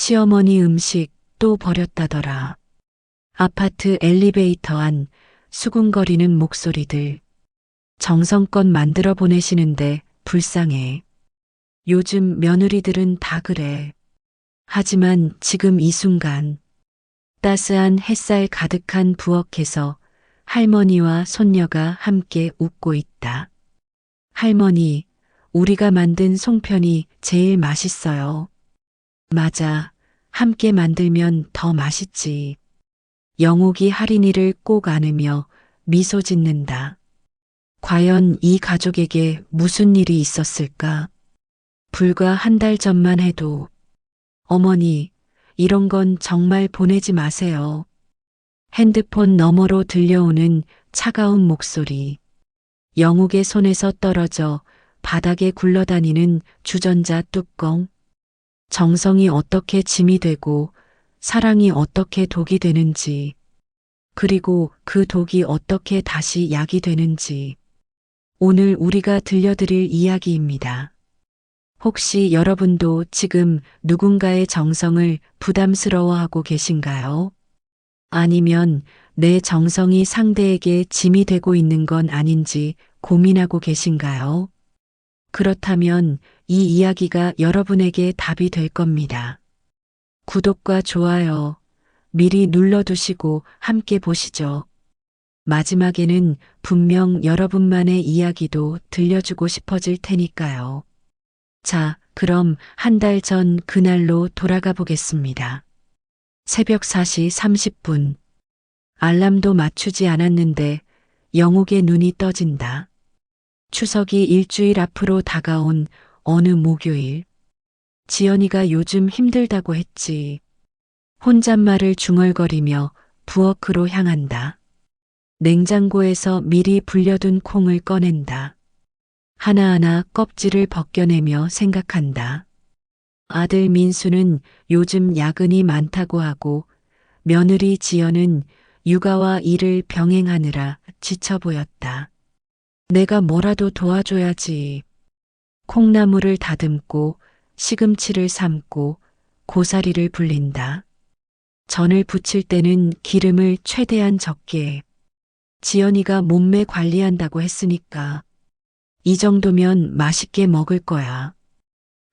시어머니 음식 또 버렸다더라. 아파트 엘리베이터 안 수군거리는 목소리들. 정성껏 만들어 보내시는데 불쌍해. 요즘 며느리들은 다 그래. 하지만 지금 이 순간 따스한 햇살 가득한 부엌에서 할머니와 손녀가 함께 웃고 있다. 할머니, 우리가 만든 송편이 제일 맛있어요. 맞아. 함께 만들면 더 맛있지. 영옥이 할인이를 꼭 안으며 미소 짓는다. 과연 이 가족에게 무슨 일이 있었을까? 불과 한 달 전만 해도 어머니, 이런 건 정말 보내지 마세요. 핸드폰 너머로 들려오는 차가운 목소리. 영욱의 손에서 떨어져 바닥에 굴러다니는 주전자 뚜껑. 정성이 어떻게 짐이 되고 사랑이 어떻게 독이 되는지, 그리고 그 독이 어떻게 다시 약이 되는지. 오늘 우리가 들려드릴 이야기입니다. 혹시 여러분도 지금 누군가의 정성을 부담스러워하고 계신가요? 아니면 내 정성이 상대에게 짐이 되고 있는 건 아닌지 고민하고 계신가요? 그렇다면 이 이야기가 여러분에게 답이 될 겁니다. 구독과 좋아요 미리 눌러두시고 함께 보시죠. 마지막에는 분명 여러분만의 이야기도 들려주고 싶어질 테니까요. 자, 그럼 한 달 전 그날로 돌아가 보겠습니다. 새벽 4시 30분. 알람도 맞추지 않았는데 영옥의 눈이 떠진다. 추석이 일주일 앞으로 다가온 어느 목요일. 지연이가 요즘 힘들다고 했지. 혼잣말을 중얼거리며 부엌으로 향한다. 냉장고에서 미리 불려둔 콩을 꺼낸다. 하나하나 껍질을 벗겨내며 생각한다. 아들 민수는 요즘 야근이 많다고 하고 며느리 지연은 육아와 일을 병행하느라 지쳐 보였다. 내가 뭐라도 도와줘야지. 콩나물을 다듬고 시금치를 삶고 고사리를 불린다. 전을 부칠 때는 기름을 최대한 적게. 지연이가 몸매 관리한다고 했으니까 이 정도면 맛있게 먹을 거야.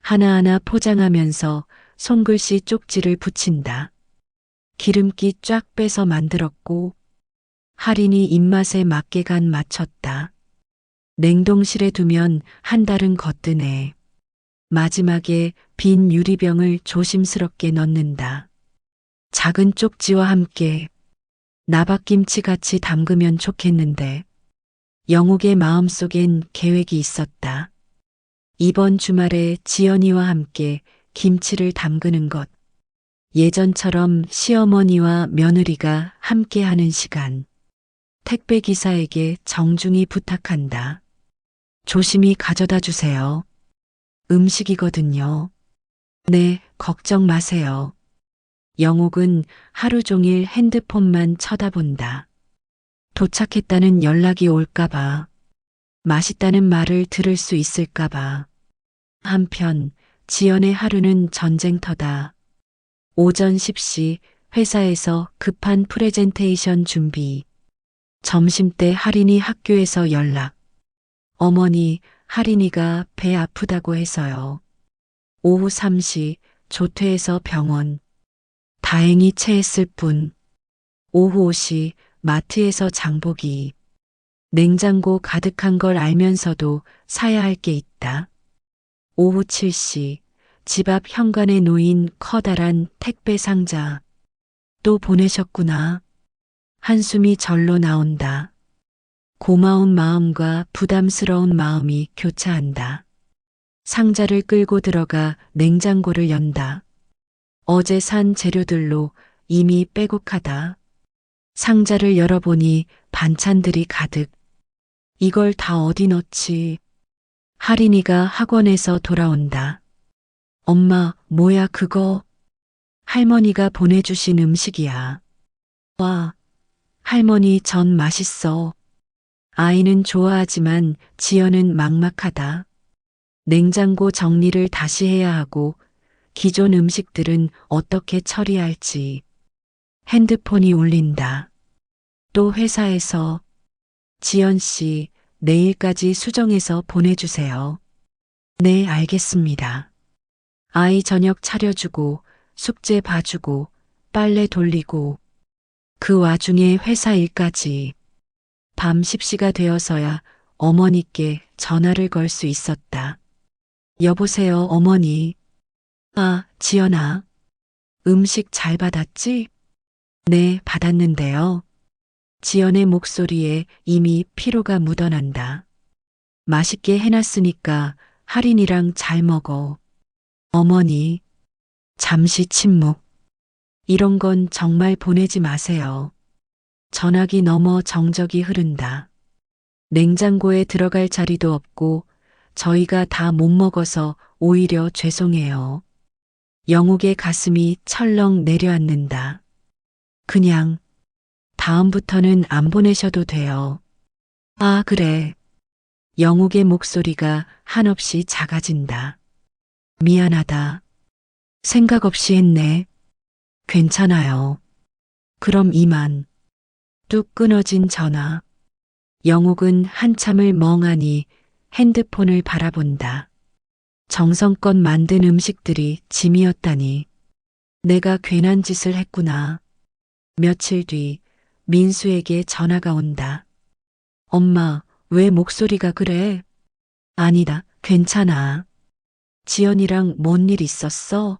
하나하나 포장하면서 손글씨 쪽지를 붙인다. 기름기 쫙 빼서 만들었고 할인이 입맛에 맞게 간 맞췄다. 냉동실에 두면 한 달은 거뜬해. 마지막에 빈 유리병을 조심스럽게 넣는다. 작은 쪽지와 함께 나박김치 같이 담그면 좋겠는데 영옥의 마음속엔 계획이 있었다. 이번 주말에 지연이와 함께 김치를 담그는 것. 예전처럼 시어머니와 며느리가 함께하는 시간. 택배 기사에게 정중히 부탁한다. 조심히 가져다 주세요. 음식이거든요. 네, 걱정 마세요. 영옥은 하루 종일 핸드폰만 쳐다본다. 도착했다는 연락이 올까봐, 맛있다는 말을 들을 수 있을까봐. 한편 지연의 하루는 전쟁터다. 오전 10시 회사에서 급한 프레젠테이션 준비. 점심때 할인이 학교에서 연락. 어머니, 할인이가 배 아프다고 해서요. 오후 3시 조퇴해서 병원. 다행히 체했을 뿐. 오후 5시 마트에서 장보기. 냉장고 가득한 걸 알면서도 사야 할 게 있다. 오후 7시 집 앞 현관에 놓인 커다란 택배 상자. 또 보내셨구나. 한숨이 절로 나온다. 고마운 마음과 부담스러운 마음이 교차한다. 상자를 끌고 들어가 냉장고를 연다. 어제 산 재료들로 이미 빼곡하다. 상자를 열어보니 반찬들이 가득. 이걸 다 어디 넣지? 할인이가 학원에서 돌아온다. 엄마, 뭐야 그거? 할머니가 보내주신 음식이야. 와, 할머니 전 맛있어. 아이는 좋아하지만 지연은 막막하다. 냉장고 정리를 다시 해야 하고 기존 음식들은 어떻게 처리할지. 핸드폰이 울린다. 또 회사에서 지연 씨, 내일까지 수정해서 보내주세요. 네, 알겠습니다. 아이 저녁 차려주고, 숙제 봐주고, 빨래 돌리고, 그 와중에 회사 일까지. 밤 10시가 되어서야 어머니께 전화를 걸 수 있었다. 여보세요, 어머니. 아, 지연아. 음식 잘 받았지? 네, 받았는데요. 지연의 목소리에 이미 피로가 묻어난다. 맛있게 해놨으니까 할인이랑 잘 먹어. 어머니, 잠시 침묵. 이런 건 정말 보내지 마세요. 전화기 너머 정적이 흐른다. 냉장고에 들어갈 자리도 없고 저희가 다 못 먹어서 오히려 죄송해요. 영욱의 가슴이 철렁 내려앉는다. 그냥 다음부터는 안 보내셔도 돼요. 아, 그래. 영욱의 목소리가 한없이 작아진다. 미안하다. 생각 없이 했네. 괜찮아요. 그럼 이만. 뚝 끊어진 전화. 영욱은 한참을 멍하니 핸드폰을 바라본다. 정성껏 만든 음식들이 짐이었다니. 내가 괜한 짓을 했구나. 며칠 뒤 민수에게 전화가 온다. 엄마, 왜 목소리가 그래? 아니다, 괜찮아. 지연이랑 뭔 일 있었어?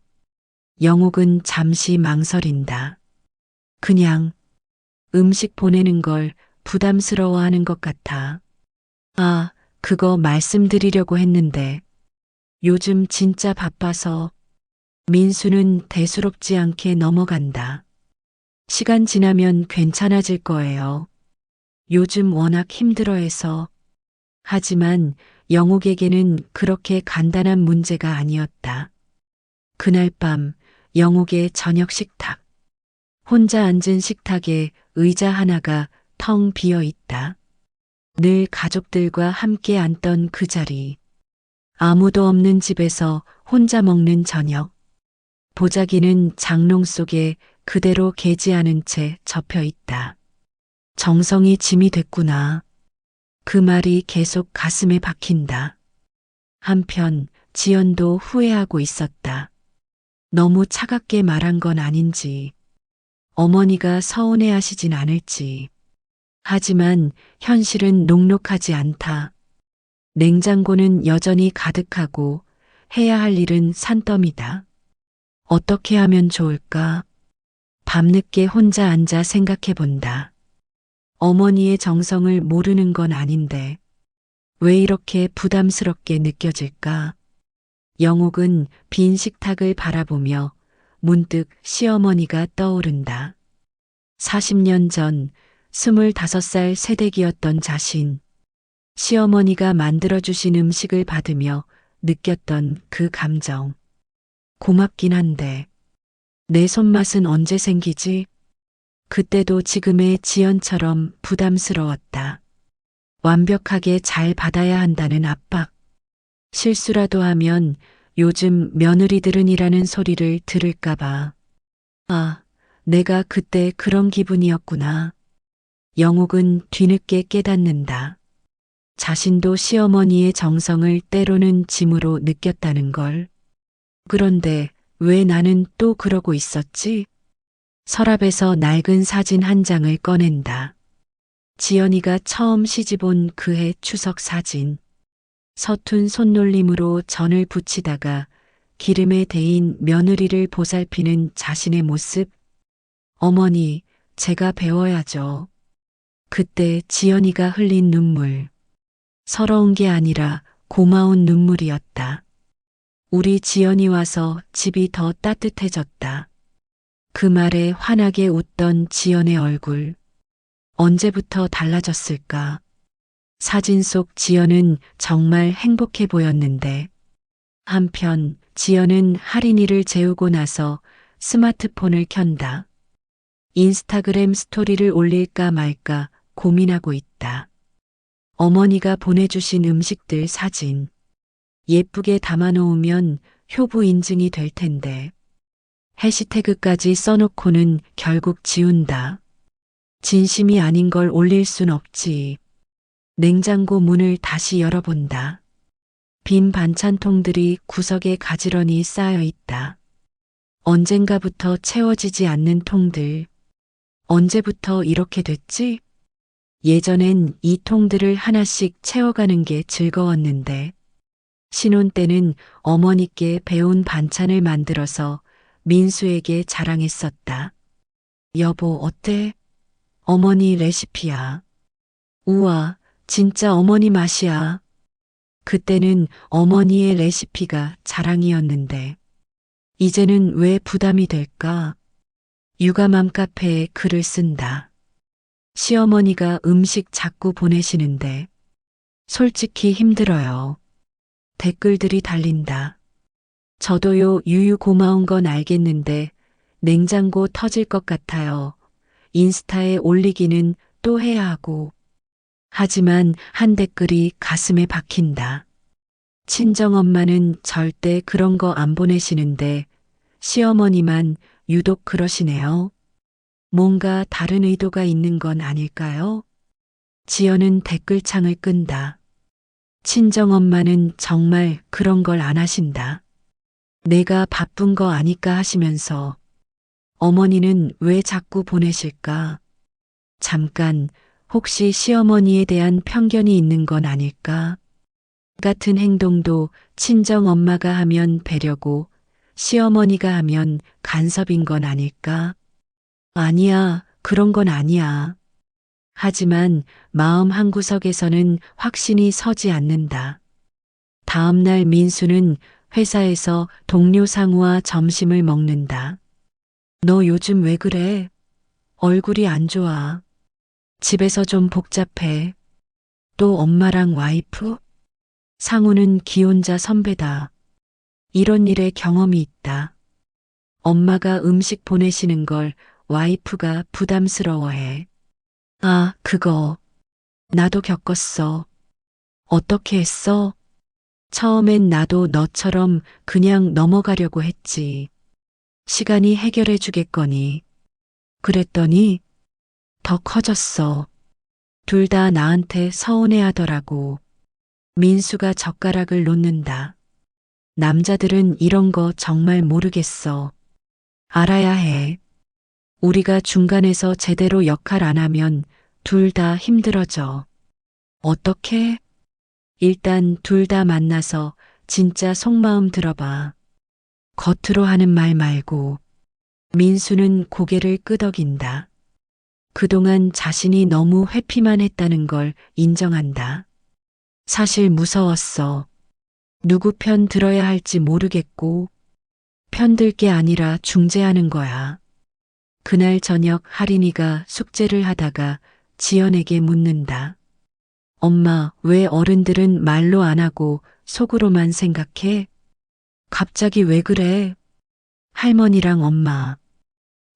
영욱은 잠시 망설인다. 그냥 음식 보내는 걸 부담스러워하는 것 같아. 아, 그거 말씀드리려고 했는데 요즘 진짜 바빠서. 민수는 대수롭지 않게 넘어간다. 시간 지나면 괜찮아질 거예요. 요즘 워낙 힘들어해서. 하지만 영욱에게는 그렇게 간단한 문제가 아니었다. 그날 밤 영욱의 저녁 식탁. 혼자 앉은 식탁에 의자 하나가 텅 비어 있다. 늘 가족들과 함께 앉던 그 자리. 아무도 없는 집에서 혼자 먹는 저녁. 보자기는 장롱 속에 그대로 개지 않은 채 접혀 있다. 정성이 짐이 됐구나. 그 말이 계속 가슴에 박힌다. 한편 지연도 후회하고 있었다. 너무 차갑게 말한 건 아닌지, 어머니가 서운해하시진 않을지. 하지만 현실은 녹록하지 않다. 냉장고는 여전히 가득하고 해야 할 일은 산더미다. 어떻게 하면 좋을까? 밤늦게 혼자 앉아 생각해 본다. 어머니의 정성을 모르는 건 아닌데 왜 이렇게 부담스럽게 느껴질까? 영욱은 빈 식탁을 바라보며 문득 시어머니가 떠오른다. 40년 전 25살 새댁이었던 자신. 시어머니가 만들어주신 음식을 받으며 느꼈던 그 감정. 고맙긴 한데 내 손맛은 언제 생기지? 그때도 지금의 지연처럼 부담스러웠다. 완벽하게 잘 받아야 한다는 압박. 실수라도 하면 요즘 며느리들은이라는 소리를 들을까봐. 아, 내가 그때 그런 기분이었구나. 영욱은 뒤늦게 깨닫는다. 자신도 시어머니의 정성을 때로는 짐으로 느꼈다는 걸. 그런데 왜 나는 또 그러고 있었지? 서랍에서 낡은 사진 한 장을 꺼낸다. 지연이가 처음 시집온 그해 추석 사진. 서툰 손놀림으로 전을 붙이다가 기름에 데인 며느리를 보살피는 자신의 모습. 어머니, 제가 배워야죠. 그때 지연이가 흘린 눈물. 서러운 게 아니라 고마운 눈물이었다. 우리 지연이 와서 집이 더 따뜻해졌다. 그 말에 환하게 웃던 지연의 얼굴. 언제부터 달라졌을까? 사진 속 지연은 정말 행복해 보였는데 한편 지연은 할인이를 재우고 나서 스마트폰을 켠다. 인스타그램 스토리를 올릴까 말까 고민하고 있다. 어머니가 보내주신 음식들 사진. 예쁘게 담아놓으면 효부 인증이 될 텐데. 해시태그까지 써놓고는 결국 지운다. 진심이 아닌 걸 올릴 순 없지. 냉장고 문을 다시 열어본다. 빈 반찬통들이 구석에 가지런히 쌓여 있다. 언젠가부터 채워지지 않는 통들. 언제부터 이렇게 됐지? 예전엔 이 통들을 하나씩 채워가는 게 즐거웠는데, 신혼 때는 어머니께 배운 반찬을 만들어서 민수에게 자랑했었다. 여보, 어때? 어머니 레시피야. 우와, 진짜 어머니 맛이야. 그때는 어머니의 레시피가 자랑이었는데, 이제는 왜 부담이 될까? 육아맘 카페에 글을 쓴다. 시어머니가 음식 자꾸 보내시는데, 솔직히 힘들어요. 댓글들이 달린다. 저도요, 유유 고마운 건 알겠는데, 냉장고 터질 것 같아요. 인스타에 올리기는 또 해야 하고. 하지만 한 댓글이 가슴에 박힌다. 친정엄마는 절대 그런 거 안 보내시는데 시어머니만 유독 그러시네요. 뭔가 다른 의도가 있는 건 아닐까요? 지연은 댓글창을 끈다. 친정엄마는 정말 그런 걸 안 하신다. 내가 바쁜 거 아니까 하시면서 어머니는 왜 자꾸 보내실까? 잠깐, 혹시 시어머니에 대한 편견이 있는 건 아닐까? 같은 행동도 친정 엄마가 하면 배려고 시어머니가 하면 간섭인 건 아닐까? 아니야, 그런 건 아니야. 하지만 마음 한구석에서는 확신이 서지 않는다. 다음 날 민수는 회사에서 동료 상우와 점심을 먹는다. 너 요즘 왜 그래? 얼굴이 안 좋아. 집에서 좀 복잡해. 또 엄마랑 와이프? 상우는 기혼자 선배다. 이런 일에 경험이 있다. 엄마가 음식 보내시는 걸 와이프가 부담스러워해. 아, 그거. 나도 겪었어. 어떻게 했어? 처음엔 나도 너처럼 그냥 넘어가려고 했지. 시간이 해결해 주겠거니. 그랬더니 더 커졌어. 둘 다 나한테 서운해 하더라고. 민수가 젓가락을 놓는다. 남자들은 이런 거 정말 모르겠어. 알아야 해. 우리가 중간에서 제대로 역할 안 하면 둘 다 힘들어져. 어떻게? 일단 둘 다 만나서 진짜 속마음 들어봐. 겉으로 하는 말 말고. 민수는 고개를 끄덕인다. 그동안 자신이 너무 회피만 했다는 걸 인정한다. 사실 무서웠어. 누구 편 들어야 할지 모르겠고, 편들 게 아니라 중재하는 거야. 그날 저녁 할인이가 숙제를 하다가 지연에게 묻는다. 엄마, 왜 어른들은 말로 안 하고 속으로만 생각해? 갑자기 왜 그래? 할머니랑 엄마.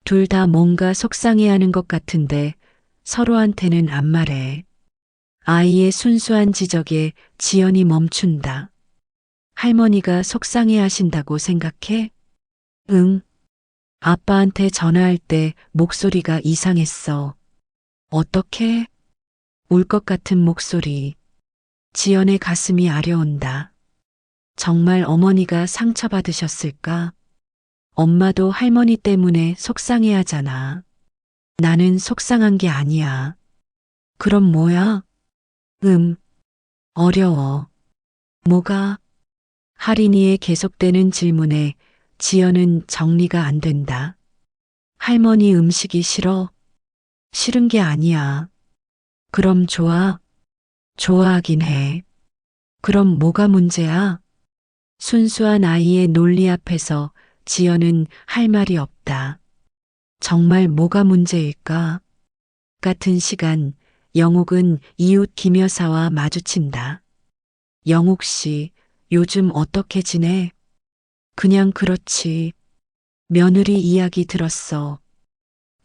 둘 다 뭔가 속상해하는 것 같은데 서로한테는 안 말해. 아이의 순수한 지적에 지연이 멈춘다. 할머니가 속상해 하신다고 생각해? 응. 아빠한테 전화할 때 목소리가 이상했어. 어떻게? 울 것 같은 목소리. 지연의 가슴이 아려온다. 정말 어머니가 상처받으셨을까? 엄마도 할머니 때문에 속상해 하잖아. 나는 속상한 게 아니야. 그럼 뭐야? 어려워. 뭐가? 할인이의 계속되는 질문에 지연은 정리가 안 된다. 할머니 음식이 싫어? 싫은 게 아니야. 그럼 좋아? 좋아하긴 해. 그럼 뭐가 문제야? 순수한 아이의 논리 앞에서 지연은 할 말이 없다. 정말 뭐가 문제일까? 같은 시간 영옥은 이웃 김 여사와 마주친다. 영옥 씨, 요즘 어떻게 지내? 그냥 그렇지. 며느리 이야기 들었어.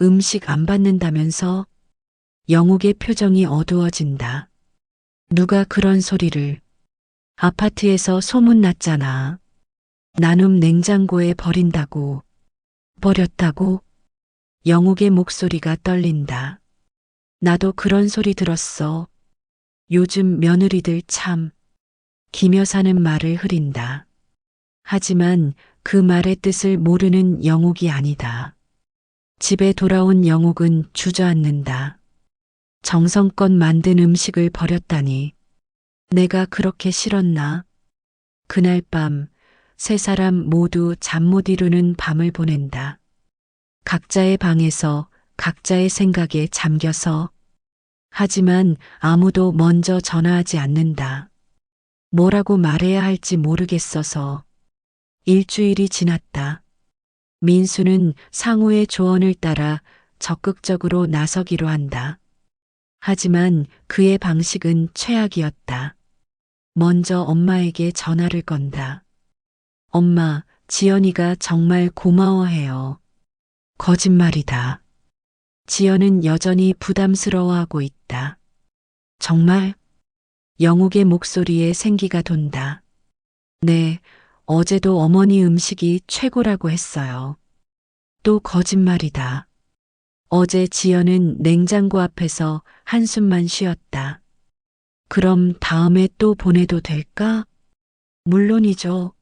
음식 안 받는다면서? 영옥의 표정이 어두워진다. 누가 그런 소리를. 아파트에서 소문 났잖아. 나눔 냉장고에 버린다고. 버렸다고? 영욱의 목소리가 떨린다. 나도 그런 소리 들었어. 요즘 며느리들 참. 김 여사는 말을 흐린다. 하지만 그 말의 뜻을 모르는 영욱이 아니다. 집에 돌아온 영욱은 주저앉는다. 정성껏 만든 음식을 버렸다니. 내가 그렇게 싫었나? 그날 밤 세 사람 모두 잠 못 이루는 밤을 보낸다. 각자의 방에서 각자의 생각에 잠겨서. 하지만 아무도 먼저 전화하지 않는다. 뭐라고 말해야 할지 모르겠어서. 일주일이 지났다. 민수는 상우의 조언을 따라 적극적으로 나서기로 한다. 하지만 그의 방식은 최악이었다. 먼저 엄마에게 전화를 건다. 엄마, 지연이가 정말 고마워해요. 거짓말이다. 지연은 여전히 부담스러워하고 있다. 정말? 영욱의 목소리에 생기가 돈다. 네, 어제도 어머니 음식이 최고라고 했어요. 또 거짓말이다. 어제 지연은 냉장고 앞에서 한숨만 쉬었다. 그럼 다음에 또 보내도 될까? 물론이죠.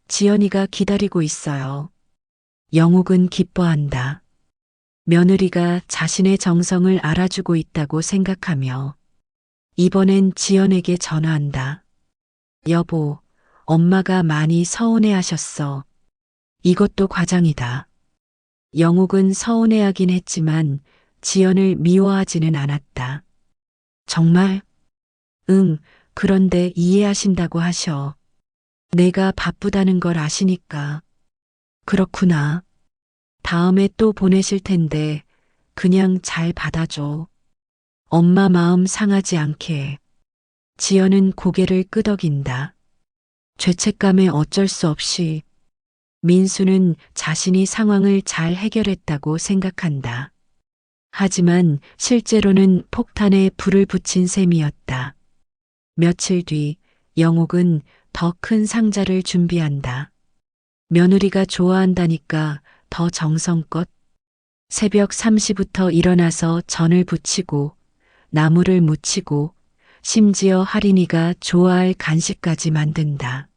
지연이가 기다리고 있어요. 영욱은 기뻐한다. 며느리가 자신의 정성을 알아주고 있다고 생각하며 이번엔 지연에게 전화한다. 여보, 엄마가 많이 서운해 하셨어. 이것도 과장이다. 영욱은 서운해하긴 했지만 지연을 미워하지는 않았다. 정말? 응, 그런데 이해하신다고 하셔. 내가 바쁘다는 걸 아시니까. 그렇구나. 다음에 또 보내실 텐데 그냥 잘 받아줘. 엄마 마음 상하지 않게. 지연은 고개를 끄덕인다. 죄책감에 어쩔 수 없이. 민수는 자신이 상황을 잘 해결했다고 생각한다. 하지만 실제로는 폭탄에 불을 붙인 셈이었다. 며칠 뒤 영옥은 더 큰 상자를 준비한다. 며느리가 좋아한다니까 더 정성껏. 새벽 3시부터 일어나서 전을 부치고 나무를 묻히고 심지어 할인이가 좋아할 간식까지 만든다.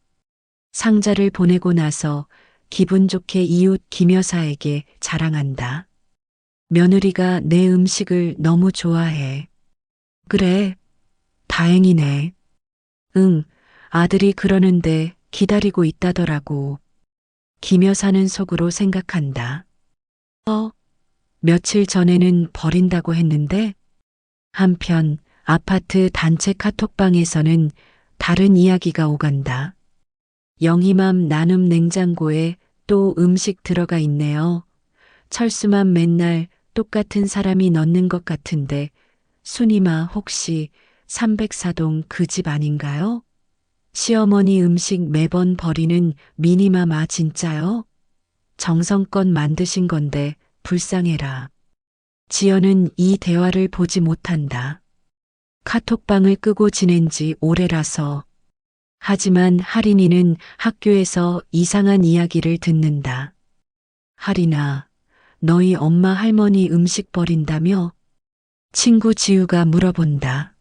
상자를 보내고 나서 기분 좋게 이웃 김 여사에게 자랑한다. 며느리가 내 음식을 너무 좋아해. 그래, 다행이네. 응, 아들이 그러는데 기다리고 있다더라고. 김 여사는 속으로 생각한다. 며칠 전에는 버린다고 했는데. 한편 아파트 단체 카톡방에서는 다른 이야기가 오간다. 영희맘 나눔 냉장고에 또 음식 들어가 있네요. 철수만 맨날 똑같은 사람이 넣는 것 같은데 순이마 혹시 304동 그 집 아닌가요? 시어머니 음식 매번 버리는 미니마마 진짜요? 정성껏 만드신 건데 불쌍해라. 지연은 이 대화를 보지 못한다. 카톡방을 끄고 지낸 지 오래라서. 하지만 할인이는 학교에서 이상한 이야기를 듣는다. 할인아, 너희 엄마 할머니 음식 버린다며? 친구 지우가 물어본다.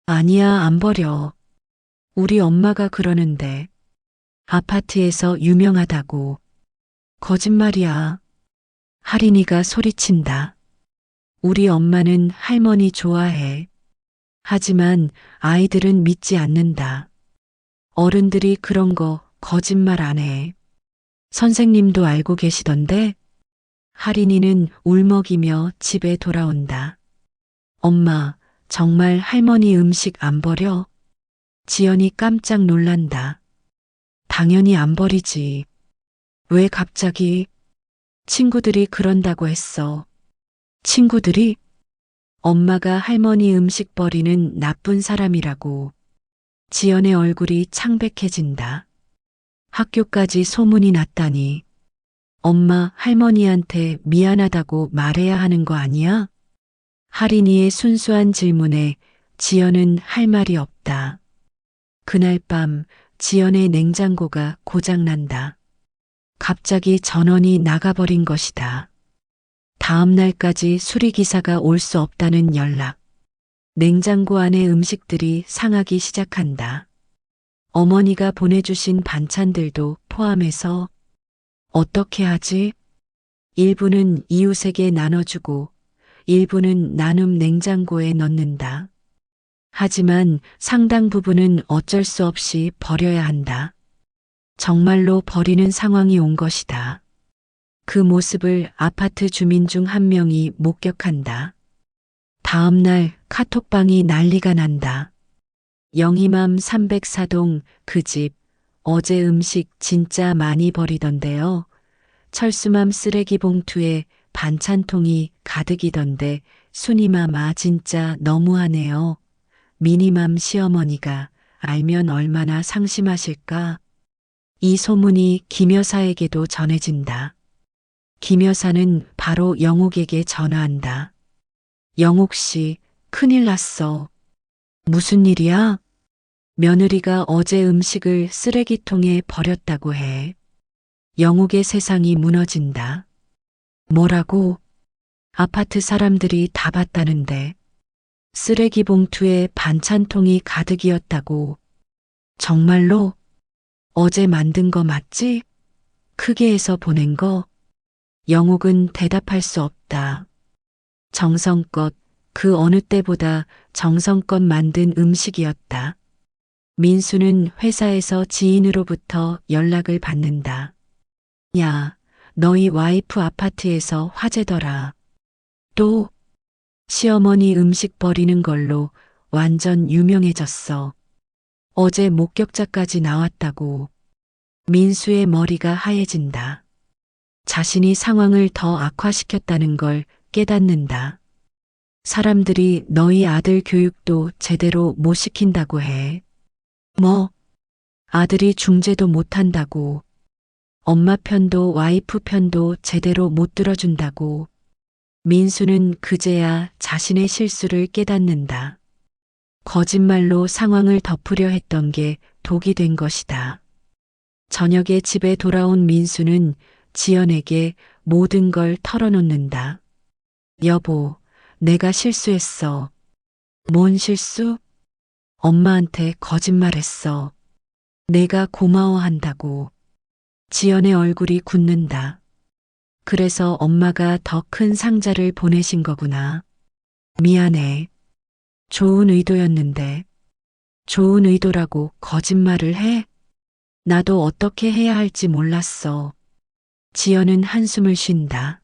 아니야, 안 버려. 우리 엄마가 그러는데. 아파트에서 유명하다고. 거짓말이야. 할인이가 소리친다. 우리 엄마는 할머니 좋아해. 하지만 아이들은 믿지 않는다. 어른들이 그런 거 거짓말 안 해. 선생님도 알고 계시던데? 할인이는 울먹이며 집에 돌아온다. 엄마, 정말 할머니 음식 안 버려? 지연이 깜짝 놀란다. 당연히 안 버리지. 왜 갑자기? 친구들이 그런다고 했어. 친구들이? 엄마가 할머니 음식 버리는 나쁜 사람이라고. 지연의 얼굴이 창백해진다. 학교까지 소문이 났다니. 엄마 할머니한테 미안하다고 말해야 하는 거 아니야? 할인이의 순수한 질문에 지연은 할 말이 없다. 그날 밤 지연의 냉장고가 고장난다. 갑자기 전원이 나가버린 것이다. 다음 날까지 수리기사가 올 수 없다는 연락. 냉장고 안의 음식들이 상하기 시작한다. 어머니가 보내주신 반찬들도 포함해서 어떻게 하지? 일부는 이웃에게 나눠주고 일부는 나눔 냉장고에 넣는다. 하지만 상당 부분은 어쩔 수 없이 버려야 한다. 정말로 버리는 상황이 온 것이다. 그 모습을 아파트 주민 중 한 명이 목격한다. 다음 날 카톡방이 난리가 난다. 영희맘 304동 그 집 어제 음식 진짜 많이 버리던데요. 철수맘 쓰레기 봉투에 반찬통이 가득이던데 순이맘아 진짜 너무하네요. 미니맘 시어머니가 알면 얼마나 상심하실까. 이 소문이 김 여사에게도 전해진다. 김 여사는 바로 영옥에게 전화한다. 영옥 씨, 큰일 났어. 무슨 일이야? 며느리가 어제 음식을 쓰레기통에 버렸다고 해. 영옥의 세상이 무너진다. 뭐라고? 아파트 사람들이 다 봤다는데. 쓰레기 봉투에 반찬통이 가득이었다고. 정말로? 어제 만든 거 맞지? 크게 해서 보낸 거? 영옥은 대답할 수 없다. 정성껏 그 어느 때보다 정성껏 만든 음식이었다. 민수는 회사에서 지인으로부터 연락을 받는다. 야, 너희 와이프 아파트에서 화재더라. 또 시어머니 음식 버리는 걸로 완전 유명해졌어. 어제 목격자까지 나왔다고. 민수의 머리가 하얘진다. 자신이 상황을 더 악화시켰다는 걸 깨닫는다. 사람들이 너희 아들 교육도 제대로 못 시킨다고 해. 뭐? 아들이 중재도 못한다고. 엄마 편도 와이프 편도 제대로 못 들어준다고. 민수는 그제야 자신의 실수를 깨닫는다. 거짓말로 상황을 덮으려 했던 게 독이 된 것이다. 저녁에 집에 돌아온 민수는 지연에게 모든 걸 털어놓는다. 여보, 내가 실수했어. 뭔 실수? 엄마한테 거짓말했어. 내가 고마워한다고. 지연의 얼굴이 굳는다. 그래서 엄마가 더 큰 상자를 보내신 거구나. 미안해. 좋은 의도였는데. 좋은 의도라고 거짓말을 해? 나도 어떻게 해야 할지 몰랐어. 지연은 한숨을 쉰다.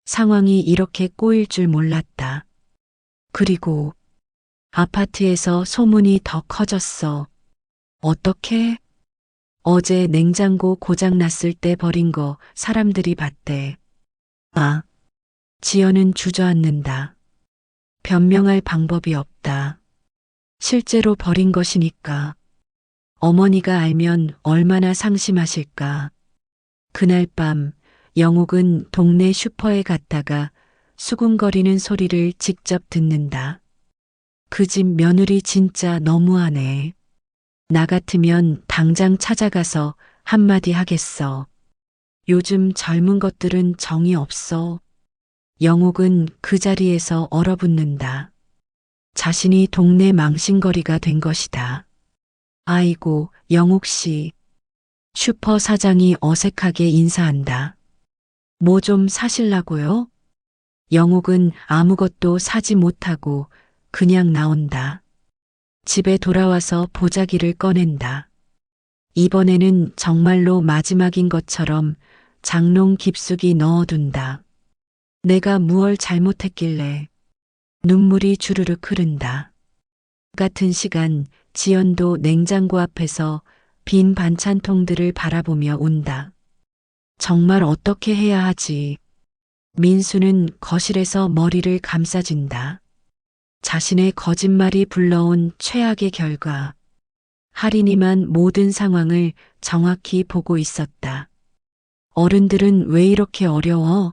상황이 이렇게 꼬일 줄 몰랐다. 그리고 아파트에서 소문이 더 커졌어. 어떻게? 어제 냉장고 고장 났을 때 버린 거 사람들이 봤대. 아, 지연은 주저앉는다. 변명할 방법이 없다. 실제로 버린 것이니까. 어머니가 알면 얼마나 상심하실까. 그날 밤 영옥은 동네 슈퍼에 갔다가 수군거리는 소리를 직접 듣는다. 그 집 며느리 진짜 너무하네. 나 같으면 당장 찾아가서 한마디 하겠어. 요즘 젊은 것들은 정이 없어. 영옥은 그 자리에서 얼어붙는다. 자신이 동네 망신거리가 된 것이다. 아이고, 영옥 씨. 슈퍼 사장이 어색하게 인사한다. 뭐 좀 사실라고요? 영옥은 아무것도 사지 못하고 그냥 나온다. 집에 돌아와서 보자기를 꺼낸다. 이번에는 정말로 마지막인 것처럼 장롱 깊숙이 넣어둔다. 내가 무얼 잘못했길래. 눈물이 주르륵 흐른다. 같은 시간 지연도 냉장고 앞에서 빈 반찬통들을 바라보며 운다. 정말 어떻게 해야 하지? 민수는 거실에서 머리를 감싸진다. 자신의 거짓말이 불러온 최악의 결과. 할인이만 모든 상황을 정확히 보고 있었다. 어른들은 왜 이렇게 어려워?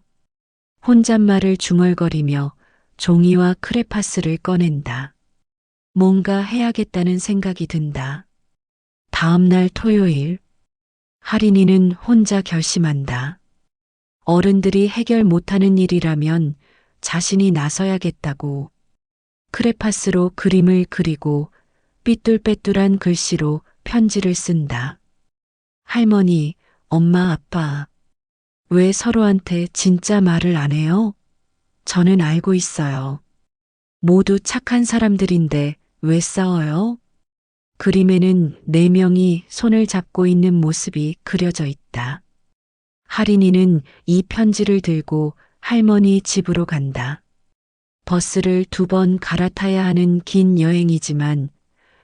혼잣말을 중얼거리며 종이와 크레파스를 꺼낸다. 뭔가 해야겠다는 생각이 든다. 다음 날 토요일, 할인이는 혼자 결심한다. 어른들이 해결 못하는 일이라면 자신이 나서야겠다고. 크레파스로 그림을 그리고 삐뚤빼뚤한 글씨로 편지를 쓴다. 할머니, 엄마, 아빠, 왜 서로한테 진짜 말을 안 해요? 저는 알고 있어요. 모두 착한 사람들인데 왜 싸워요? 그림에는 네 명이 손을 잡고 있는 모습이 그려져 있다. 할인이는 이 편지를 들고 할머니 집으로 간다. 버스를 2번 갈아타야 하는 긴 여행이지만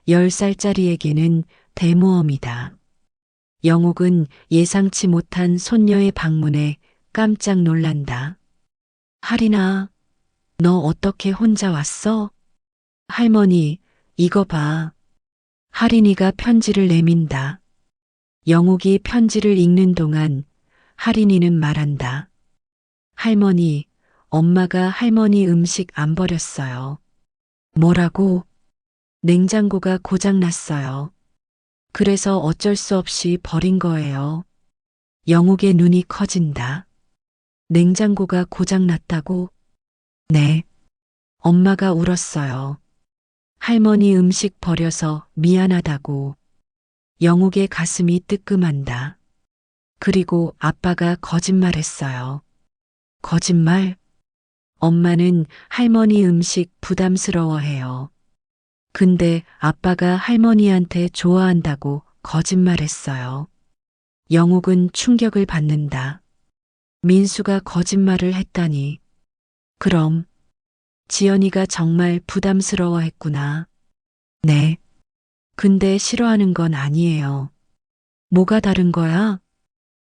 10살짜리에게는 대모험이다. 영옥은 예상치 못한 손녀의 방문에 깜짝 놀란다. 할인아, 너 어떻게 혼자 왔어? 할머니, 이거 봐. 할인이가 편지를 내민다. 영옥이 편지를 읽는 동안 할인이는 말한다. 할머니, 엄마가 할머니 음식 안 버렸어요. 뭐라고? 냉장고가 고장났어요. 그래서 어쩔 수 없이 버린 거예요. 영옥의 눈이 커진다. 냉장고가 고장났다고? 네. 엄마가 울었어요. 할머니 음식 버려서 미안하다고. 영옥의 가슴이 뜨끔한다. 그리고 아빠가 거짓말했어요. 거짓말? 엄마는 할머니 음식 부담스러워해요. 근데 아빠가 할머니한테 좋아한다고 거짓말했어요. 영옥은 충격을 받는다. 민수가 거짓말을 했다니. 그럼 지연이가 정말 부담스러워했구나. 네. 근데 싫어하는 건 아니에요. 뭐가 다른 거야?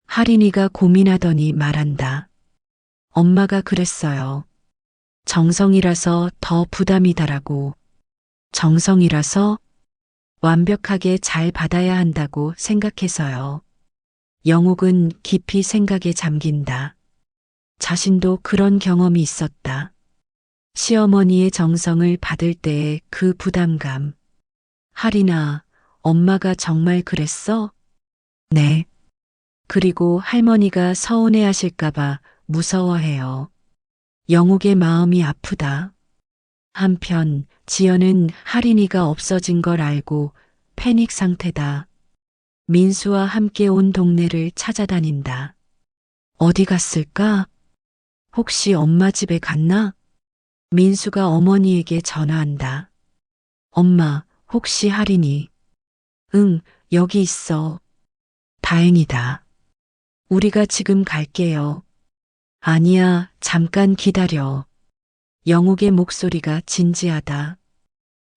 할인이가 고민하더니 말한다. 엄마가 그랬어요. 정성이라서 더 부담이다라고. 정성이라서 완벽하게 잘 받아야 한다고 생각해서요. 영옥은 깊이 생각에 잠긴다. 자신도 그런 경험이 있었다. 시어머니의 정성을 받을 때의 그 부담감. 할인아, 엄마가 정말 그랬어? 네. 그리고 할머니가 서운해 하실까봐 무서워해요. 영옥의 마음이 아프다. 한편 지연은 할인이가 없어진 걸 알고 패닉 상태다. 민수와 함께 온 동네를 찾아다닌다. 어디 갔을까? 혹시 엄마 집에 갔나? 민수가 어머니에게 전화한다. 엄마, 혹시 할인이? 응, 여기 있어. 다행이다. 우리가 지금 갈게요. 아니야, 잠깐 기다려. 영옥의 목소리가 진지하다.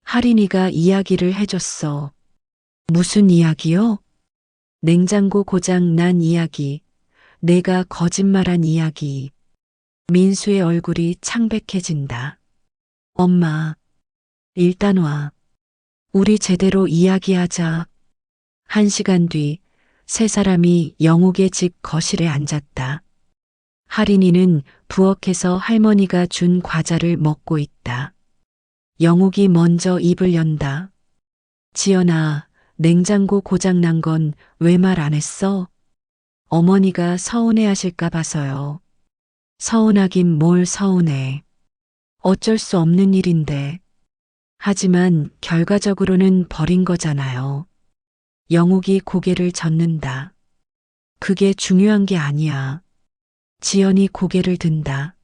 할인이가 이야기를 해줬어. 무슨 이야기요? 냉장고 고장 난 이야기. 내가 거짓말한 이야기. 민수의 얼굴이 창백해진다. 엄마, 일단 와. 우리 제대로 이야기하자. 1시간 뒤, 세 사람이 영옥의 집 거실에 앉았다. 할인이는 부엌에서 할머니가 준 과자를 먹고 있다. 영옥이 먼저 입을 연다. 지연아, 냉장고 고장 난 건 왜 말 안 했어? 어머니가 서운해 하실까 봐서요. 서운하긴 뭘 서운해. 어쩔 수 없는 일인데. 하지만 결과적으로는 버린 거잖아요. 영옥이 고개를 젓는다. 그게 중요한 게 아니야. 지연이 고개를 든다.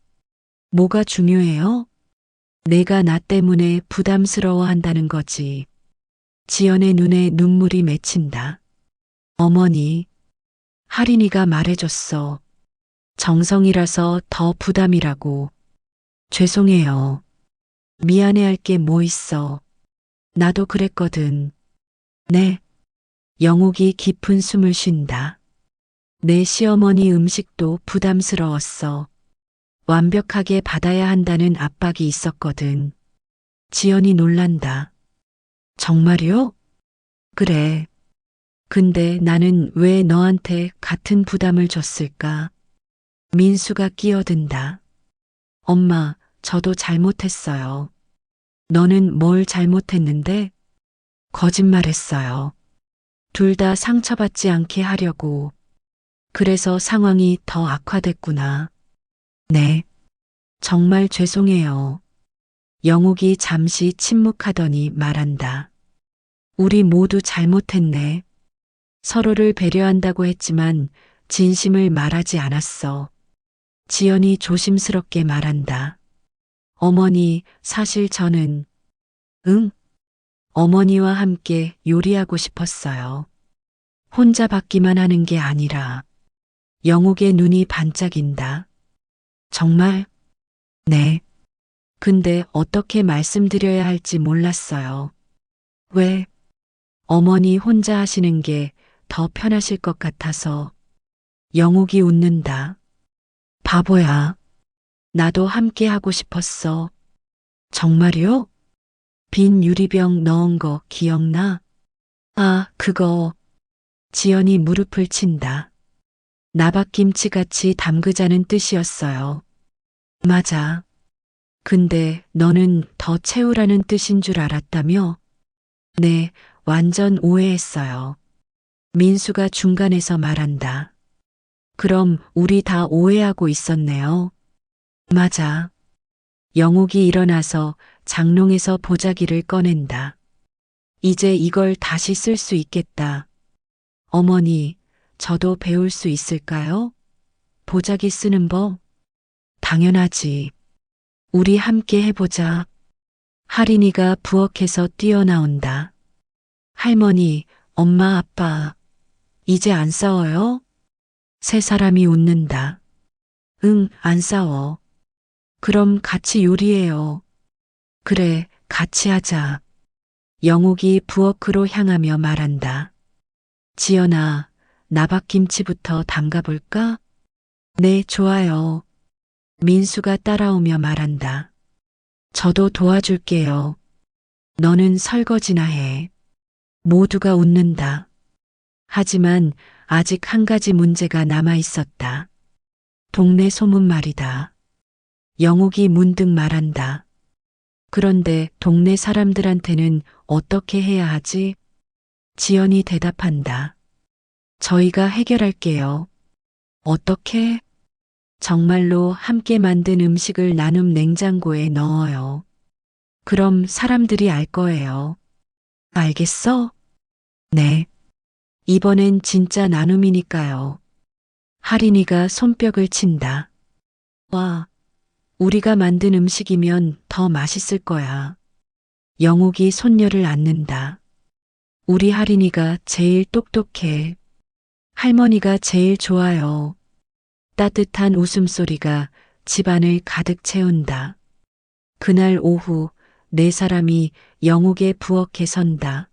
뭐가 중요해요? 내가 나 때문에 부담스러워 한다는 거지. 지연의 눈에 눈물이 맺힌다. 어머니, 할인이가 말해줬어. 정성이라서 더 부담이라고. 죄송해요. 미안해할 게 뭐 있어. 나도 그랬거든. 네. 영옥이 깊은 숨을 쉰다. 내 시어머니 음식도 부담스러웠어. 완벽하게 받아야 한다는 압박이 있었거든. 지연이 놀란다. 정말요? 그래. 근데 나는 왜 너한테 같은 부담을 줬을까? 민수가 끼어든다. 엄마, 저도 잘못했어요. 너는 뭘 잘못했는데? 거짓말했어요. 둘 다 상처받지 않게 하려고. 그래서 상황이 더 악화됐구나. 네, 정말 죄송해요. 영옥이 잠시 침묵하더니 말한다. 우리 모두 잘못했네. 서로를 배려한다고 했지만 진심을 말하지 않았어. 지연이 조심스럽게 말한다. 어머니, 사실 저는, 응? 어머니와 함께 요리하고 싶었어요. 혼자 받기만 하는 게 아니라. 영옥의 눈이 반짝인다. 정말? 네. 근데 어떻게 말씀드려야 할지 몰랐어요. 왜? 어머니 혼자 하시는 게 더 편하실 것 같아서. 영옥이 웃는다. 바보야. 나도 함께 하고 싶었어. 정말요? 빈 유리병 넣은 거 기억나? 아, 그거. 지연이 무릎을 친다. 나박김치같이 담그자는 뜻이었어요. 맞아. 근데 너는 더 채우라는 뜻인 줄 알았다며? 네, 완전 오해했어요. 민수가 중간에서 말한다. 그럼 우리 다 오해하고 있었네요. 맞아. 영옥이 일어나서 장롱에서 보자기를 꺼낸다. 이제 이걸 다시 쓸 수 있겠다. 어머니, 저도 배울 수 있을까요? 보자기 쓰는 법? 당연하지. 우리 함께 해보자. 할인이가 부엌에서 뛰어나온다. 할머니, 엄마, 아빠, 이제 안 싸워요? 세 사람이 웃는다. 응, 안 싸워. 그럼 같이 요리해요. 그래, 같이 하자. 영옥이 부엌으로 향하며 말한다. 지연아, 나박김치부터 담가볼까? 네, 좋아요. 민수가 따라오며 말한다. 저도 도와줄게요. 너는 설거지나 해. 모두가 웃는다. 하지만 아직 한 가지 문제가 남아 있었다. 동네 소문 말이다. 영옥이 문득 말한다. 그런데 동네 사람들한테는 어떻게 해야 하지? 지연이 대답한다. 저희가 해결할게요. 어떻게? 정말로 함께 만든 음식을 나눔 냉장고에 넣어요. 그럼 사람들이 알 거예요. 알겠어? 네. 이번엔 진짜 나눔이니까요. 할인이가 손뼉을 친다. 와, 우리가 만든 음식이면 더 맛있을 거야. 영옥이 손녀를 안는다. 우리 할인이가 제일 똑똑해. 할머니가 제일 좋아요. 따뜻한 웃음소리가 집안을 가득 채운다. 그날 오후 네 사람이 영옥의 부엌에 선다.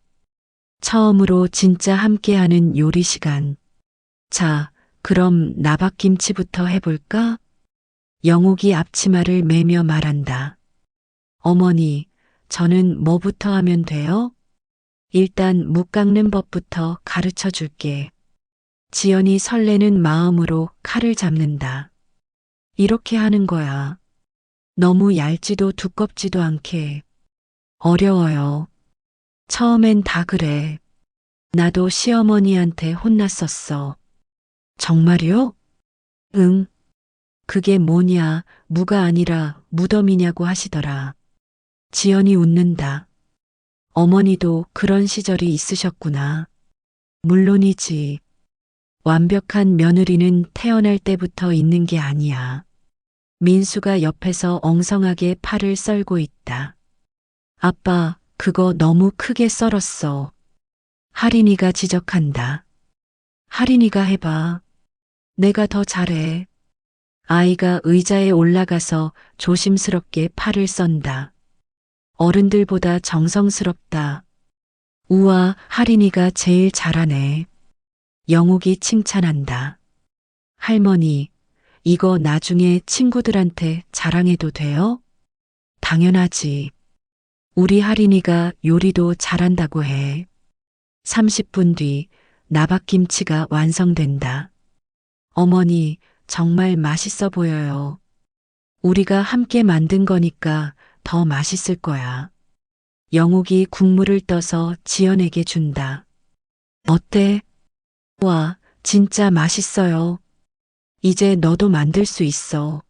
처음으로 진짜 함께하는 요리 시간. 자, 그럼 나박김치부터 해볼까? 영옥이 앞치마를 매며 말한다. 어머니, 저는 뭐부터 하면 돼요? 일단 묵 깎는 법부터 가르쳐 줄게. 지연이 설레는 마음으로 칼을 잡는다. 이렇게 하는 거야. 너무 얇지도 두껍지도 않게. 어려워요. 처음엔 다 그래. 나도 시어머니한테 혼났었어. 정말요? 응. 그게 뭐냐, 무가 아니라 무덤이냐고 하시더라. 지연이 웃는다. 어머니도 그런 시절이 있으셨구나. 물론이지. 완벽한 며느리는 태어날 때부터 있는 게 아니야. 민수가 옆에서 엉성하게 팔을 썰고 있다. 아빠, 그거 너무 크게 썰었어. 할인이가 지적한다. 할인이가 해봐. 내가 더 잘해. 아이가 의자에 올라가서 조심스럽게 팔을 썬다. 어른들보다 정성스럽다. 우와, 할인이가 제일 잘하네. 영옥이 칭찬한다. 할머니, 이거 나중에 친구들한테 자랑해도 돼요? 당연하지. 우리 할인이가 요리도 잘한다고 해. 30분 뒤 나박김치가 완성된다. 어머니, 정말 맛있어 보여요. 우리가 함께 만든 거니까 더 맛있을 거야. 영옥이 국물을 떠서 지연에게 준다. 어때? 와, 진짜 맛있어요. 이제 너도 만들 수 있어.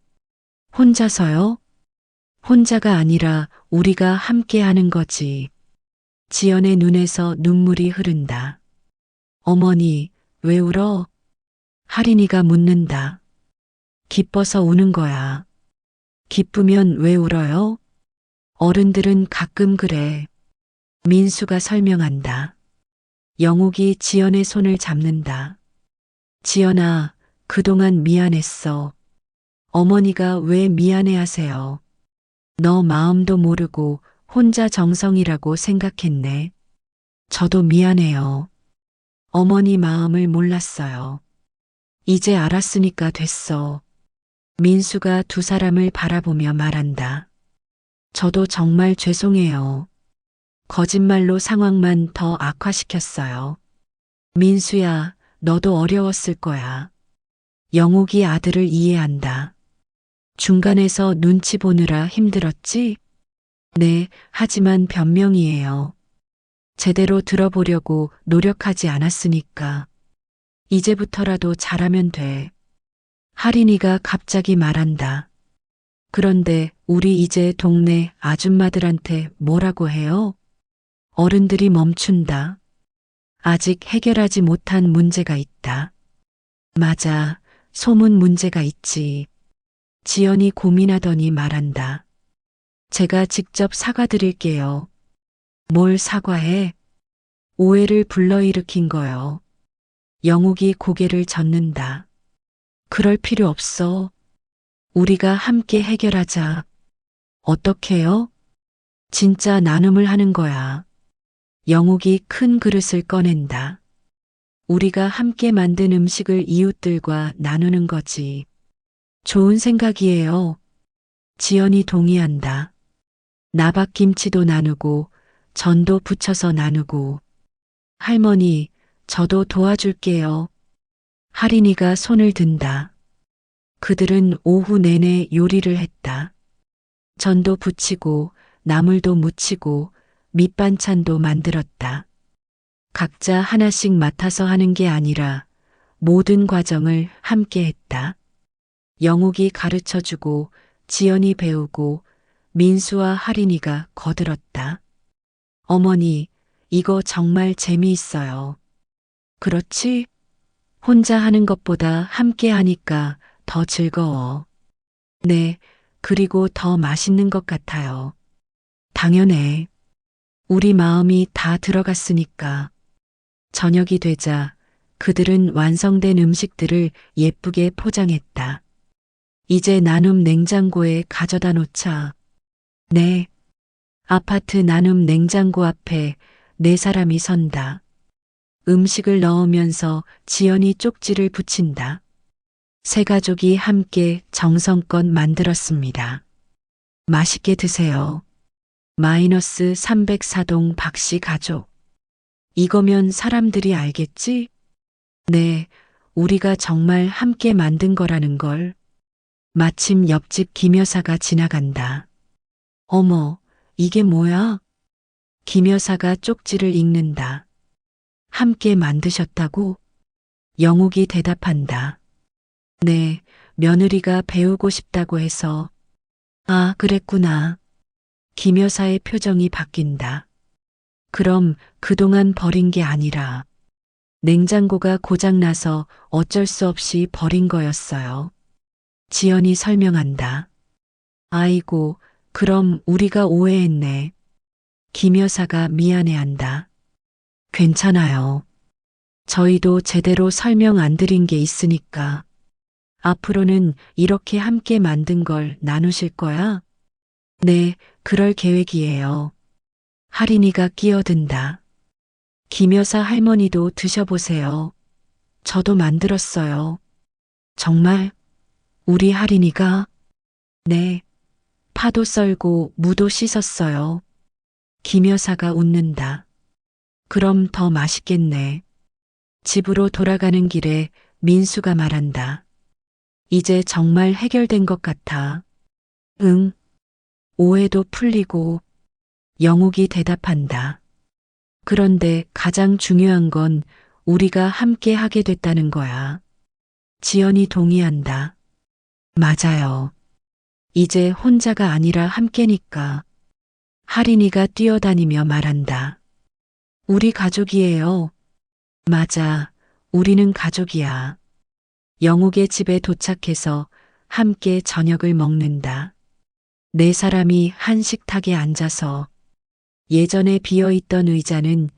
혼자서요? 혼자가 아니라 우리가 함께 하는 거지. 지연의 눈에서 눈물이 흐른다. 어머니, 왜 울어? 할인이가 묻는다. 기뻐서 우는 거야. 기쁘면 왜 울어요? 어른들은 가끔 그래. 민수가 설명한다. 영옥이 지연의 손을 잡는다. 지연아, 그동안 미안했어. 어머니가 왜 미안해 하세요? 너 마음도 모르고 혼자 정성이라고 생각했네. 저도 미안해요. 어머니 마음을 몰랐어요. 이제 알았으니까 됐어. 민수가 두 사람을 바라보며 말한다. 저도 정말 죄송해요. 거짓말로 상황만 더 악화시켰어요. 민수야, 너도 어려웠을 거야. 영옥이 아들을 이해한다. 중간에서 눈치 보느라 힘들었지? 네, 하지만 변명이에요. 제대로 들어보려고 노력하지 않았으니까. 이제부터라도 잘하면 돼. 할인이가 갑자기 말한다. 그런데 우리 이제 동네 아줌마들한테 뭐라고 해요? 어른들이 멈춘다. 아직 해결하지 못한 문제가 있다. 맞아, 소문 문제가 있지. 지연이 고민하더니 말한다. 제가 직접 사과드릴게요. 뭘 사과해? 오해를 불러일으킨 거요. 영옥이 고개를 젓는다. 그럴 필요 없어. 우리가 함께 해결하자. 어떻게요? 진짜 나눔을 하는 거야. 영옥이 큰 그릇을 꺼낸다. 우리가 함께 만든 음식을 이웃들과 나누는 거지. 좋은 생각이에요. 지연이 동의한다. 나박김치도 나누고 전도 부쳐서 나누고. 할머니, 저도 도와줄게요. 할인이가 손을 든다. 그들은 오후 내내 요리를 했다. 전도 부치고 나물도 무치고 밑반찬도 만들었다. 각자 하나씩 맡아서 하는 게 아니라 모든 과정을 함께 했다. 영옥이 가르쳐주고 지연이 배우고 민수와 할인이가 거들었다. 어머니, 이거 정말 재미있어요. 그렇지? 혼자 하는 것보다 함께 하니까 더 즐거워. 네, 그리고 더 맛있는 것 같아요. 당연해. 우리 마음이 다 들어갔으니까. 저녁이 되자 그들은 완성된 음식들을 예쁘게 포장했다. 이제 나눔 냉장고에 가져다 놓자. 네. 아파트 나눔 냉장고 앞에 네 사람이 선다. 음식을 넣으면서 지연이 쪽지를 붙인다. 세 가족이 함께 정성껏 만들었습니다. 맛있게 드세요. 마이너스 304동 박씨 가족. 이거면 사람들이 알겠지? 네, 우리가 정말 함께 만든 거라는 걸. 마침 옆집 김 여사가 지나간다. 어머, 이게 뭐야? 김 여사가 쪽지를 읽는다. 함께 만드셨다고? 영옥이 대답한다. 네, 며느리가 배우고 싶다고 해서. 아, 그랬구나. 김 여사의 표정이 바뀐다. 그럼 그동안 버린 게 아니라 냉장고가 고장나서 어쩔 수 없이 버린 거였어요. 지연이 설명한다. 아이고, 그럼 우리가 오해했네. 김 여사가 미안해한다. 괜찮아요. 저희도 제대로 설명 안 드린 게 있으니까. 앞으로는 이렇게 함께 만든 걸 나누실 거야? 네, 그럴 계획이에요. 할인이가 끼어든다. 김 여사 할머니도 드셔보세요. 저도 만들었어요. 정말? 우리 할인이가? 네. 파도 썰고 무도 씻었어요. 김 여사가 웃는다. 그럼 더 맛있겠네. 집으로 돌아가는 길에 민수가 말한다. 이제 정말 해결된 것 같아. 응. 오해도 풀리고. 영옥이 대답한다. 그런데 가장 중요한 건 우리가 함께 하게 됐다는 거야. 지연이 동의한다. 맞아요. 이제 혼자가 아니라 함께니까. 하린이가 뛰어다니며 말한다. 우리 가족이에요. 맞아. 우리는 가족이야. 영욱의 집에 도착해서 함께 저녁을 먹는다. 네 사람이 한 식탁에 앉아서 예전에 비어있던 의자는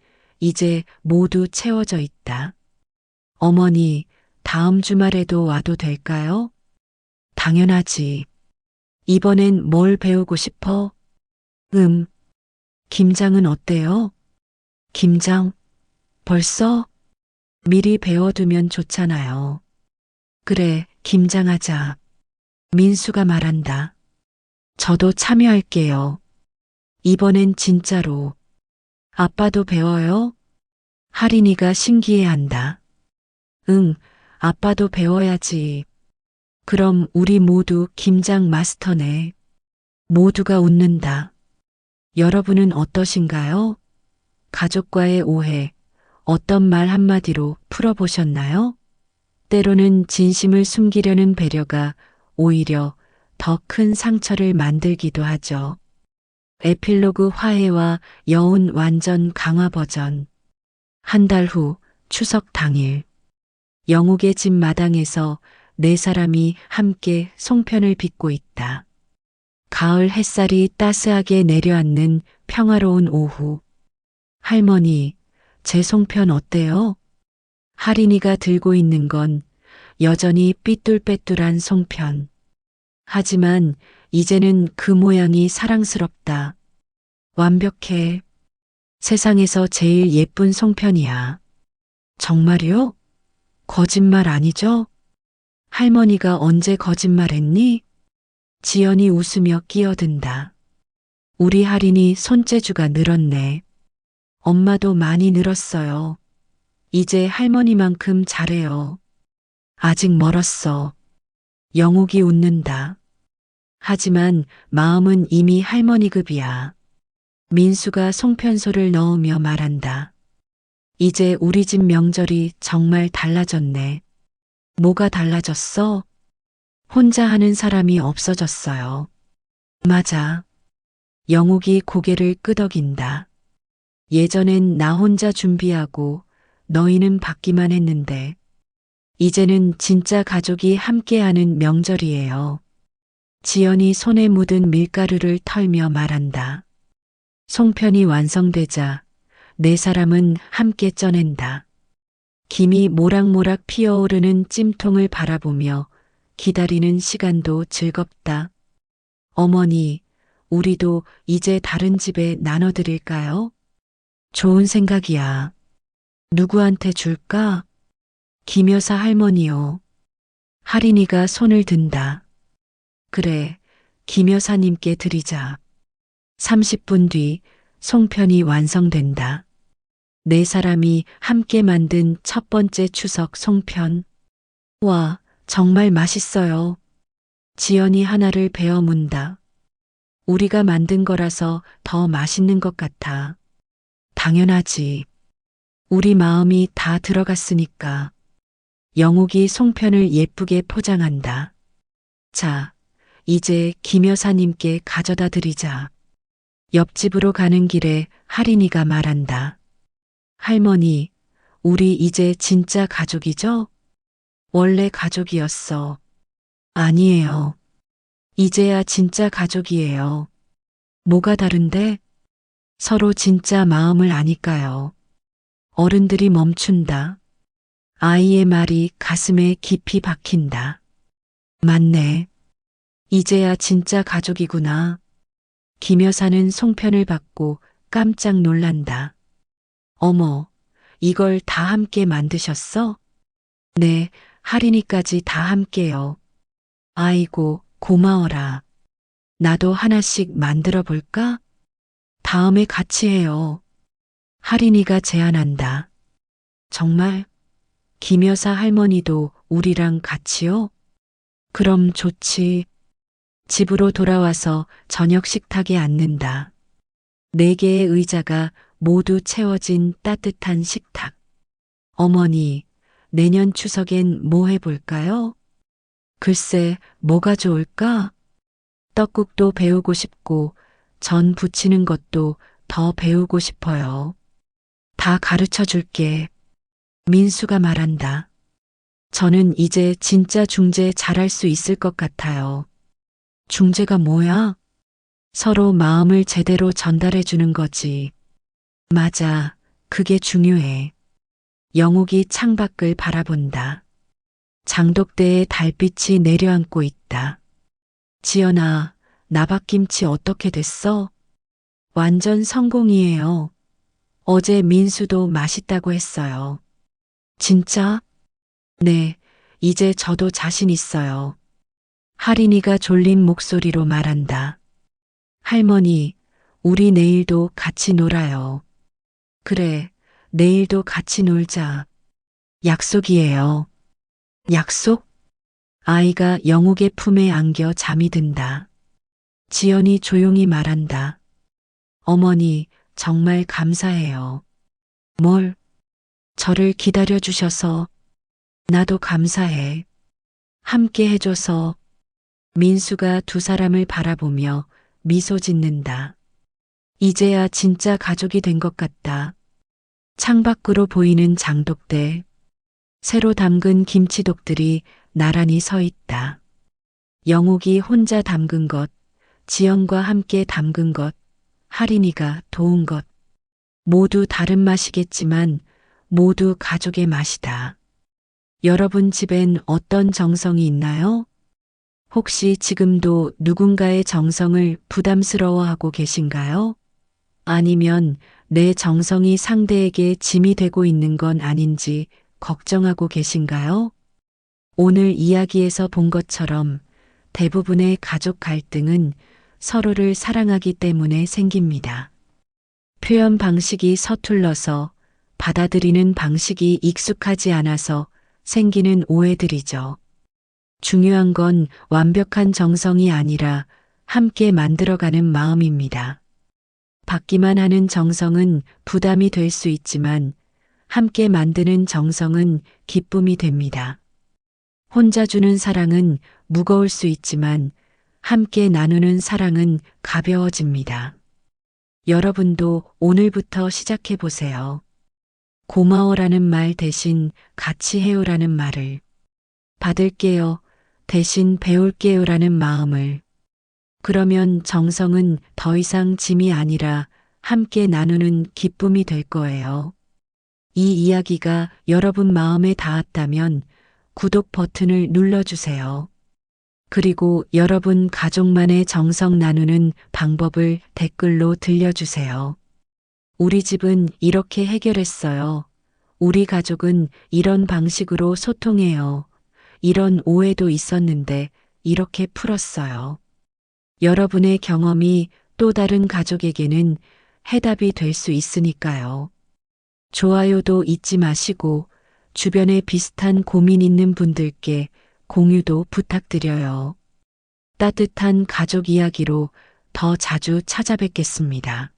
이제 모두 채워져 있다. 어머니, 다음 주말에도 와도 될까요? 당연하지. 이번엔 뭘 배우고 싶어? 김장은 어때요? 김장? 벌써? 미리 배워두면 좋잖아요. 그래, 김장하자. 민수가 말한다. 저도 참여할게요. 이번엔 진짜로. 아빠도 배워요? 하린이가 신기해한다. 응, 아빠도 배워야지. 그럼 우리 모두 김장 마스터네. 모두가 웃는다. 여러분은 어떠신가요? 가족과의 오해, 어떤 말 한마디로 풀어보셨나요? 때로는 진심을 숨기려는 배려가 오히려 더 큰 상처를 만들기도 하죠. 에필로그 화해와 여운 완전 강화 버전. 한 달 후 추석 당일. 영욱의 집 마당에서 네 사람이 함께 송편을 빚고 있다. 가을 햇살이 따스하게 내려앉는 평화로운 오후. 할머니, 제 송편 어때요? 하린이가 들고 있는 건 여전히 삐뚤빼뚤한 송편. 하지만 이제는 그 모양이 사랑스럽다. 완벽해. 세상에서 제일 예쁜 송편이야. 정말요? 거짓말 아니죠? 할머니가 언제 거짓말했니? 지연이 웃으며 끼어든다. 우리 할인이 손재주가 늘었네. 엄마도 많이 늘었어요. 이제 할머니만큼 잘해요. 아직 멀었어. 영욱이 웃는다. 하지만 마음은 이미 할머니급이야. 민수가 송편소를 넣으며 말한다. 이제 우리 집 명절이 정말 달라졌네. 뭐가 달라졌어? 혼자 하는 사람이 없어졌어요. 맞아. 영욱이 고개를 끄덕인다. 예전엔 나 혼자 준비하고 너희는 받기만 했는데 이제는 진짜 가족이 함께하는 명절이에요. 지연이 손에 묻은 밀가루를 털며 말한다. 송편이 완성되자 네 사람은 함께 쪄낸다. 김이 모락모락 피어오르는 찜통을 바라보며 기다리는 시간도 즐겁다. 어머니, 우리도 이제 다른 집에 나눠드릴까요? 좋은 생각이야. 누구한테 줄까? 김여사 할머니요. 하린이가 손을 든다. 그래, 김여사님께 드리자. 30분 뒤 송편이 완성된다. 네 사람이 함께 만든 첫 번째 추석 송편. 와, 정말 맛있어요. 지연이 하나를 베어 문다. 우리가 만든 거라서 더 맛있는 것 같아. 당연하지. 우리 마음이 다 들어갔으니까. 영욱이 송편을 예쁘게 포장한다. 자, 이제 김 여사님께 가져다 드리자. 옆집으로 가는 길에 하린이가 말한다. 할머니, 우리 이제 진짜 가족이죠? 원래 가족이었어. 아니에요. 이제야 진짜 가족이에요. 뭐가 다른데? 서로 진짜 마음을 아니까요. 어른들이 멈춘다. 아이의 말이 가슴에 깊이 박힌다. 맞네. 이제야 진짜 가족이구나. 김 여사는 송편을 받고 깜짝 놀란다. 어머, 이걸 다 함께 만드셨어? 네, 할인이까지 다 함께요. 아이고, 고마워라. 나도 하나씩 만들어 볼까? 다음에 같이 해요. 할인이가 제안한다. 정말? 김 여사 할머니도 우리랑 같이요? 그럼 좋지. 집으로 돌아와서 저녁 식탁에 앉는다. 4개의 의자가 모두 채워진 따뜻한 식탁. 어머니, 내년 추석엔 뭐 해볼까요? 글쎄, 뭐가 좋을까? 떡국도 배우고 싶고, 전 부치는 것도 더 배우고 싶어요. 다 가르쳐 줄게. 민수가 말한다. 저는 이제 진짜 중재 잘할 수 있을 것 같아요. 중재가 뭐야? 서로 마음을 제대로 전달해 주는 거지. 맞아. 그게 중요해. 영옥이 창밖을 바라본다. 장독대에 달빛이 내려앉고 있다. 지연아, 나박김치 어떻게 됐어? 완전 성공이에요. 어제 민수도 맛있다고 했어요. 진짜? 네, 이제 저도 자신 있어요. 할인이가 졸린 목소리로 말한다. 할머니, 우리 내일도 같이 놀아요. 그래, 내일도 같이 놀자. 약속이에요. 약속? 아이가 영옥의 품에 안겨 잠이 든다. 지연이 조용히 말한다. 어머니, 정말 감사해요. 뭘? 저를 기다려 주셔서. 나도 감사해. 함께 해줘서. 민수가 두 사람을 바라보며 미소 짓는다. 이제야 진짜 가족이 된 것 같다. 창밖으로 보이는 장독대. 새로 담근 김치독들이 나란히 서 있다. 영옥이 혼자 담근 것, 지연과 함께 담근 것, 할인이가 도운 것. 모두 다른 맛이겠지만 모두 가족의 맛이다. 여러분 집엔 어떤 정성이 있나요? 혹시 지금도 누군가의 정성을 부담스러워하고 계신가요? 아니면 내 정성이 상대에게 짐이 되고 있는 건 아닌지 걱정하고 계신가요? 오늘 이야기에서 본 것처럼 대부분의 가족 갈등은 서로를 사랑하기 때문에 생깁니다. 표현 방식이 서툴러서 받아들이는 방식이 익숙하지 않아서 생기는 오해들이죠. 중요한 건 완벽한 정성이 아니라 함께 만들어가는 마음입니다. 받기만 하는 정성은 부담이 될 수 있지만 함께 만드는 정성은 기쁨이 됩니다. 혼자 주는 사랑은 무거울 수 있지만 함께 나누는 사랑은 가벼워집니다. 여러분도 오늘부터 시작해 보세요. 고마워라는 말 대신 같이 해요라는 말을, 받을게요 대신 배울게요라는 마음을. 그러면 정성은 더 이상 짐이 아니라 함께 나누는 기쁨이 될 거예요. 이 이야기가 여러분 마음에 닿았다면 구독 버튼을 눌러주세요. 그리고 여러분 가족만의 정성 나누는 방법을 댓글로 들려주세요. 우리 집은 이렇게 해결했어요. 우리 가족은 이런 방식으로 소통해요. 이런 오해도 있었는데 이렇게 풀었어요. 여러분의 경험이 또 다른 가족에게는 해답이 될 수 있으니까요. 좋아요도 잊지 마시고 주변에 비슷한 고민 있는 분들께 공유도 부탁드려요. 따뜻한 가족 이야기로 더 자주 찾아뵙겠습니다.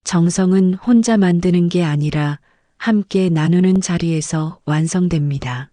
정성은 혼자 만드는 게 아니라 함께 나누는 자리에서 완성됩니다.